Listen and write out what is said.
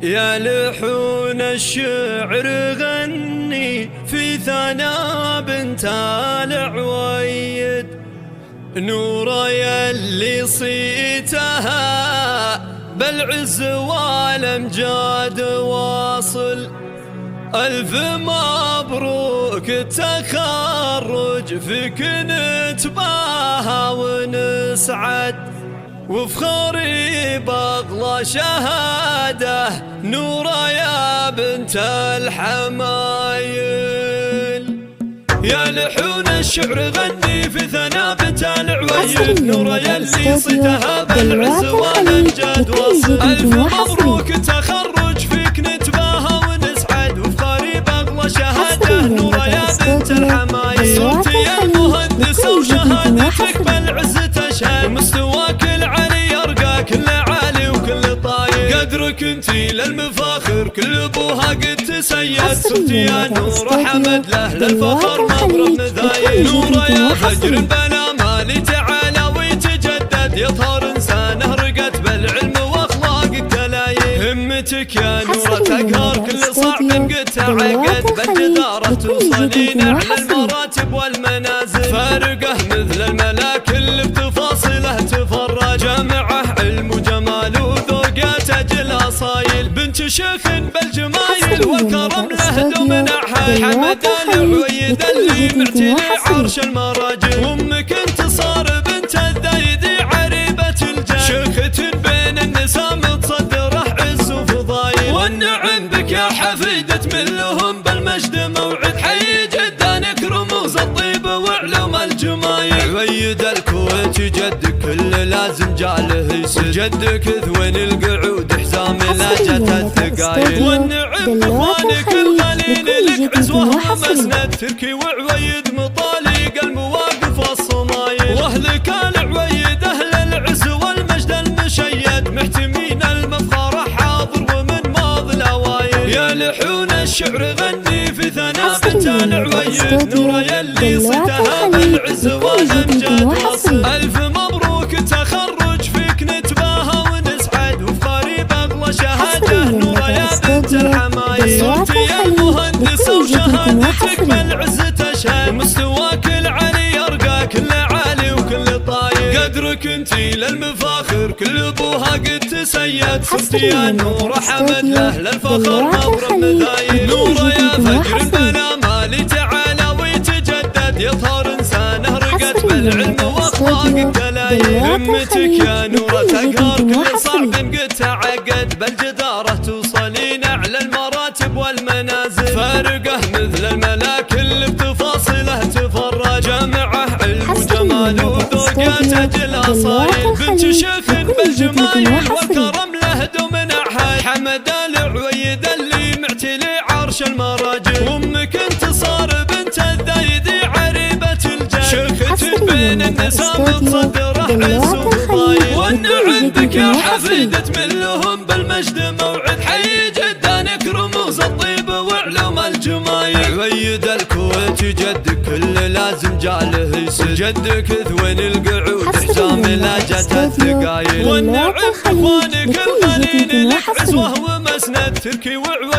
يا لحون الشعر غني في ثنا بنت العويد، نورا يلي صيتها بالعز والامجاد واصل. ألف مبروك التخرج فيك نتباهى ونسعد، وفخري بأغلى شهادة نورا يا بنت الحمايل. يا لحون الشعر غني في ثنا بنت العويد، نورا يلي صيتها بالعز والامجاد واصل. ألف مبروك التخرج فيك نتباهى ونسعد، وفخري بأغلى شهادة نورا يا بنت الحمايل. صرتي يا المهندسة وشهادتك بالعز تشهد، مستواك العالي يرقى كل عالي وكل طاير. قدرك انتي للمفاخر كل ابوها قد تسيد، صرتي يا نورا حمد له للفخر مضرب مذايل. نورا يا فجر بلا مالي تعالى ويتجدد، يظهر انسانه رقت بالعلم واخلاقك تلايل. همتك يا نورا تقهر كل صعب قد تعقد، بالجدارة توصلين اعلى المراتب والمنازل. فارقه مثل الملاك اللي بتفاصله تفرج، جامعه علم وجمال وذوقات اجل اصايل. بنت شيخ بالجمايل والكرم له دومنعها، حمد العويد اللي معتلي عرش المراجل. وامك انتصار بنت الذيدي عريبة الجاه، شيخة بين النساء متصدره عز وفضايل. والنعم بك يا حفيدة من لهم بالمجد موعد، حي جدانك رموز الطيب وعلوم الجمايل. عويد الكويت جدك كل لازم جاله يسد، جدك ذوين القعود حزام لا جت الثقايل. والنعم باخوانك الغالين لك عزوهم مسند، تركي وعويد مطالق المواقف والصمايل. واهلك العويد اهل العز والمجد المشيد، محتمين المفخر حاضر ومن ماضي الاوايل. يا لحون الشعر غني في ثنا بنت العويد، نورا يلي صيتها بالعز والامجاد واصل. الف مبروك تخرج فيك نتباهى ونسعد، وفخري باغلى شهاده نورا يا بنت الحمايل. صرتي يا المهندسه وشهادتك بالعز تشهد، مستواك العالي يرقى كل عالي وكل طاير. قدرك انتي للمفاخر كل ابوها قد تسيد، صرتي يا نورا حمد له للفخر مضرب مذايل. نورا يا فجر بلا مالي تعالى ويتجدد، يظهر انسانه رقت بالعلم واخلاقك تلايل. همتك يا نورا تقهر كل صعب قد تعقد، بالجدارة توصلين اعلى المراتب والمنازل. فارقه مثل الملاك اللي بتفاصله تفرج، جامعه علم وجمال وذوقات اجل اصايل. بنت شيخ بالجمايل والكرم له دومنعها، حمد العويد اللي معتلي عرش المراجل. وامك انتصار بنت الذيدي عريبة الجاه، شيخة بين النساء متصدره عز وفضايل. والنعم بك يا حفيدة من لهم بالمجد موعد، حي جدانك رموز الطيب وعلوم الجمايل. عويد الكويت جدك كل لازم جاله يسد، جدك ذوين القعود حزام لا جت الثقايل. والنعم اخوانك الغالين لك عزوه ومسند، تركي وعويد